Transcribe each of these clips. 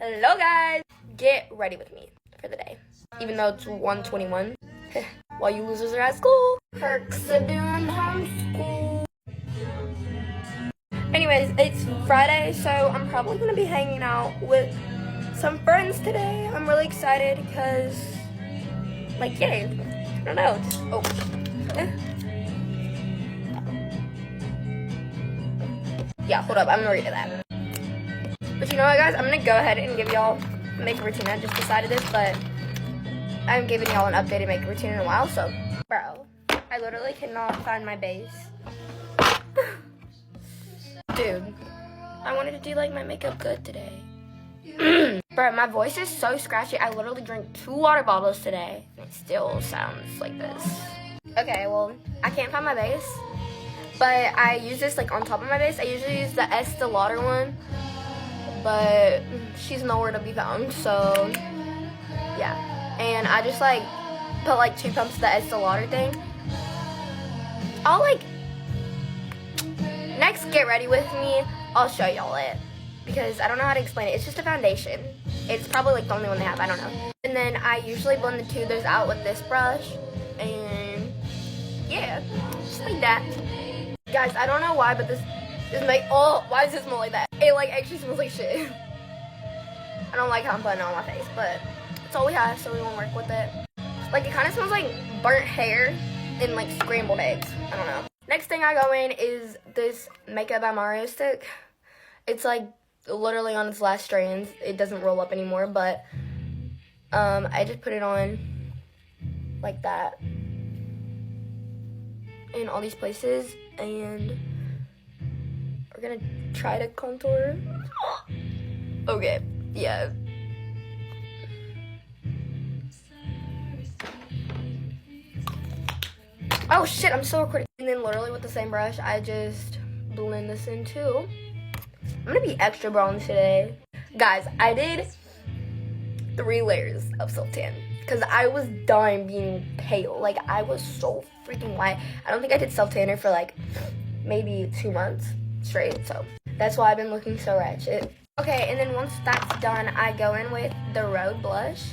Hello guys, get ready with me for the day. Even though it's 1:21, while you losers are at school, perks of doing homeschool. Anyways, it's Friday, so I'm probably gonna be hanging out with some friends today. I'm really excited because, like, yay! I don't know. Yeah, hold up. I'm gonna read that. But you know what, guys? I'm gonna go ahead and give y'all makeup routine. I just decided this, but I haven't given y'all an updated makeup routine in a while. So, bro, I literally cannot find my base. Dude, I wanted to do like my makeup good today. Bro, my voice is so scratchy. I literally drank 2 water bottles today, and it still sounds like this. Okay, well, I can't find my base, but I use this like on top of my base. I usually use the Estee Lauder one, but she's nowhere to be found, so yeah. And I just like put like 2 pumps of the Estee Lauder thing. I'll like, next get ready with me, I'll show y'all it, because I don't know how to explain it. It's just a foundation. It's probably like the only one they have, I don't know. And then I usually blend the 2 of those out with this brush, and yeah, just like that. Guys, I don't know why, but this why does it smell like that? It like actually smells like shit. I don't like how I'm putting it on my face, but it's all we have, so we won't work with it. Like, it kind of smells like burnt hair and like scrambled eggs. I don't know. Next thing I go in is this Makeup by Mario stick. It's like literally on its last strands. It doesn't roll up anymore, but I just put it on like that in all these places, and we're gonna try to contour. Okay, yeah. Oh shit, I'm still recording. And then literally with the same brush, I just blend this in too. I'm gonna be extra bronze today. Guys, I did 3 layers of self-tan because I was done being pale. Like, I was so freaking white. I don't think I did self-tanner for like maybe 2 months straight, so that's why I've been looking so ratchet. Okay, and then once that's done, I go in with the Road blush.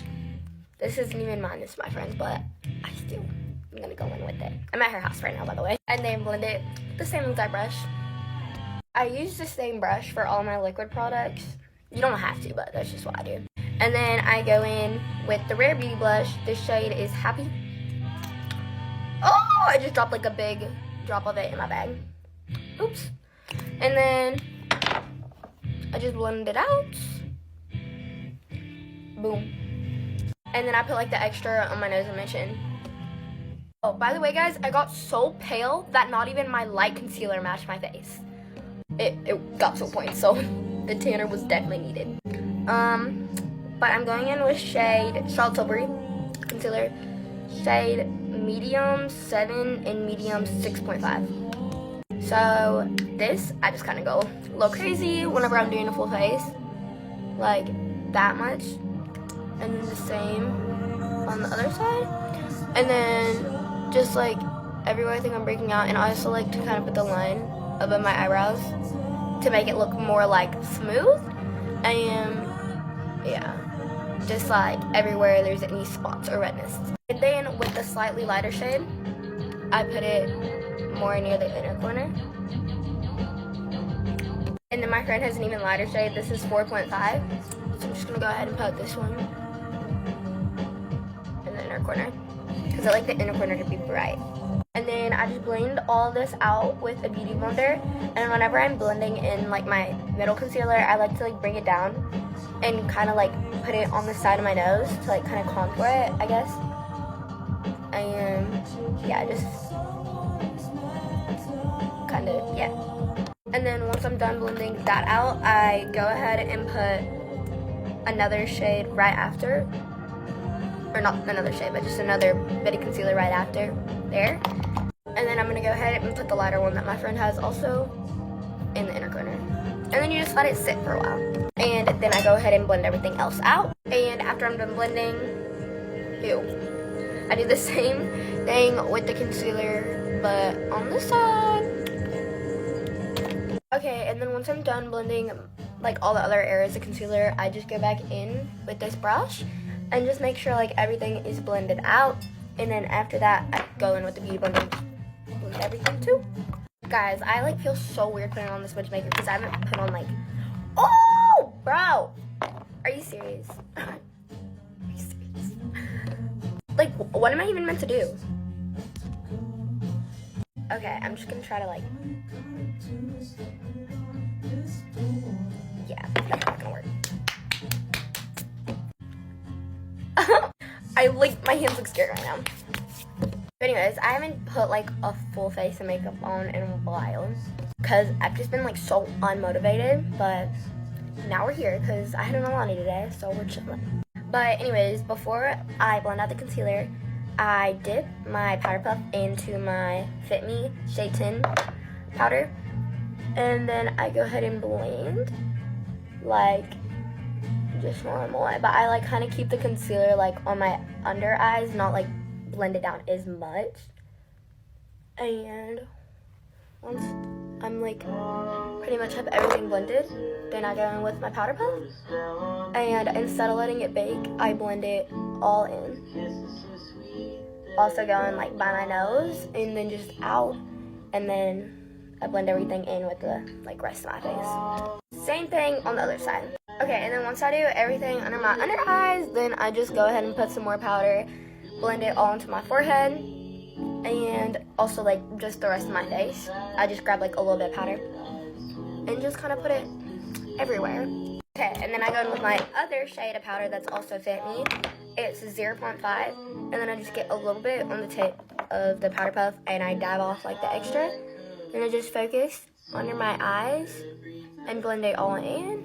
This isn't even mine, it's my friend's, but I'm gonna go in with it. I'm at her house right now, by the way. And then blend it with the same exact brush. I use the same brush for all my liquid products. You don't have to, but that's just what I do. And then I go in with the Rare Beauty blush. This shade is Happy. Oh, I just dropped like a big drop of it in my bag. Oops. And then I just blend it out. Boom. And then I put like the extra on my nose and my chin. Oh, by the way, guys, I got so pale that not even my light concealer matched my face. It got to a point, so the tanner was definitely needed. But I'm going in with shade Charlotte Tilbury concealer, shade medium 7 and medium 6.5. So this, I just kind of go a little crazy whenever I'm doing a full face, like that much, and then the same on the other side, and then just like everywhere I think I'm breaking out. And I also like to kind of put the line above my eyebrows to make it look more like smooth, and yeah, just like everywhere there's any spots or redness. And then with the slightly lighter shade, I put it more near the inner corner. And then my friend has an even lighter shade. This is 4.5, so I'm just gonna go ahead and put this one in the inner corner, because I like the inner corner to be bright. And then I just blend all this out with a beauty blender. And whenever I'm blending in like my middle concealer, I like to like bring it down and kind of like put it on the side of my nose to like kind of contour it, I guess. And yeah, just kind of, yeah. And then once I'm done blending that out, I go ahead and put another shade right after. Or not another shade, but just another bit of concealer right after there. And then I'm gonna go ahead and put the lighter one that my friend has also in the inner corner. And then you just let it sit for a while. And then I go ahead and blend everything else out. And after I'm done blending, I do the same thing with the concealer, but on this side. Okay, and then once I'm done blending like all the other areas of concealer, I just go back in with this brush and just make sure like everything is blended out. And then after that, I go in with the beauty blender and blend everything too. Guys, I like feel so weird putting on this witch maker because I haven't put on like, oh, bro, are you serious? Are you serious? Like, what am I even meant to do? Okay, I'm just gonna try to like, yeah, that's not gonna work. My hands look scared right now. But anyways, I haven't put like a full face of makeup on in a while because I've just been like so unmotivated, but now we're here because I had an Alani today, so we're chilling. But anyways, before I blend out the concealer, I dip my powder puff into my Fit Me Shade 10 powder, and then I go ahead and blend like just normal, but I like kind of keep the concealer like on my under eyes, not like blend it down as much. And once I'm like pretty much have everything blended, then I go in with my powder puff, and instead of letting it bake, I blend it all in. Also going like by my nose and then just out, and then I blend everything in with the like rest of my face. Same thing on the other side. Okay, and then once I do everything under my under eyes, then I just go ahead and put some more powder, blend it all into my forehead, and also like just the rest of my face. I just grab like a little bit of powder and just kind of put it everywhere. Okay, and then I go in with my other shade of powder that's also Fit Me. It's 0.5, and then I just get a little bit on the tip of the powder puff, and I dab off like the extra, and I just focus under my eyes and blend it all in.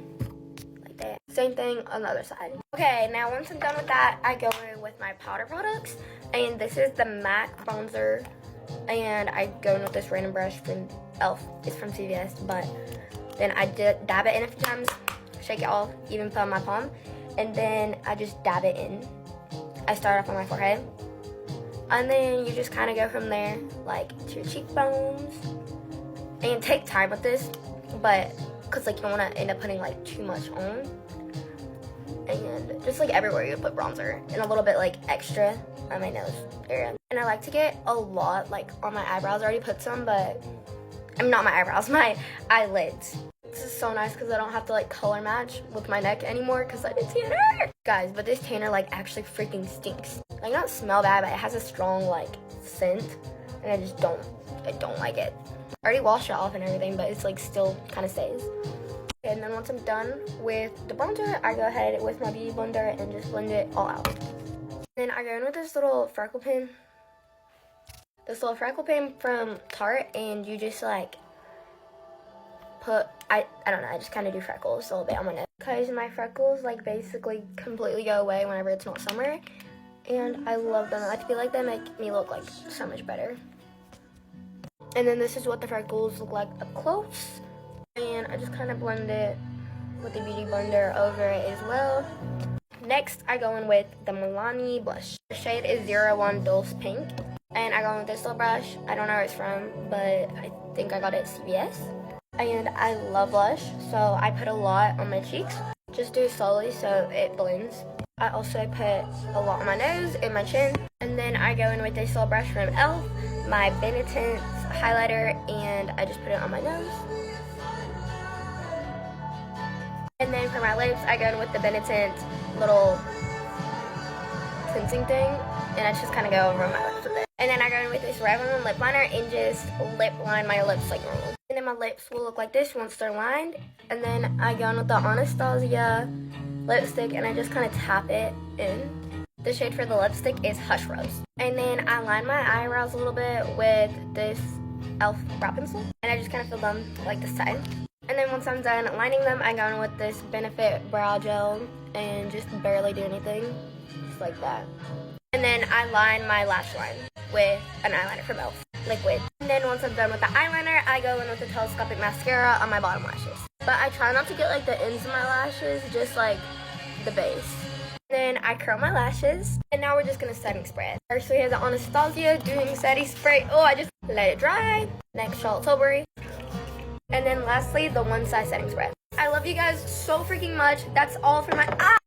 Same thing on the other side. Okay, now once I'm done with that, I go in with my powder products, and this is the MAC bronzer, and I go in with this random brush from e.l.f. It's from CVS, but then I dab it in a few times, shake it off, even put on my palm, and then I just dab it in. I start off on my forehead, and then you just kind of go from there, like to your cheekbones, and take time with this, but because like you don't want to end up putting like too much on. And just like everywhere you put bronzer, and a little bit like extra on my nose area. And I like to get a lot like on my eyebrows. I already put some, but I'm not my eyebrows, my eyelids. This is so nice because I don't have to like color match with my neck anymore because I did tanner. Guys, but this tanner like actually freaking stinks. Like not smell bad, but it has a strong like scent, and I don't like it. I already washed it off and everything, but it's like still kind of stays. And then once I'm done with the bronzer, I go ahead with my beauty blender and just blend it all out. Then I go in with this little freckle pen. This little freckle pen from Tarte, and you just like put, I don't know, I just kind of do freckles a little bit on my nose. Because my freckles like basically completely go away whenever it's not summer. And I love them. I feel like they make me look like so much better. And then this is what the freckles look like up close. And I just kind of blend it with the beauty blender over it as well. Next, I go in with the Milani blush. The shade is 01 Dulce Pink. And I go in with this little brush. I don't know where it's from, but I think I got it at CVS. And I love blush, so I put a lot on my cheeks. Just do it slowly so it blends. I also put a lot on my nose and my chin. And then I go in with this little brush from e.l.f., my Benetint highlighter, and I just put it on my nose. And then for my lips, I go in with the Benetint little cleansing thing, and I just kind of go over my lips with it. And then I go in with this Grwm lip liner and just lip line my lips like normal. And then my lips will look like this once they're lined. And then I go in with the Anastasia lipstick, and I just kind of tap it in. The shade for the lipstick is Hush Rose. And then I line my eyebrows a little bit with this e.l.f. brow pencil, and I just kind of fill them like this side. And then once I'm done lining them, I go in with this Benefit brow gel and just barely do anything, just like that. And then I line my lash line with an eyeliner from e.l.f. liquid. And then once I'm done with the eyeliner, I go in with the telescopic mascara on my bottom lashes. But I try not to get like the ends of my lashes, just like the base. Then I curl my lashes, and now we're just gonna setting spray. First we have the Anastasia doing setting spray. Oh, I just let it dry. Next, Charlotte Tilbury. And then lastly, the One Size setting spray. I love you guys so freaking much. That's all for my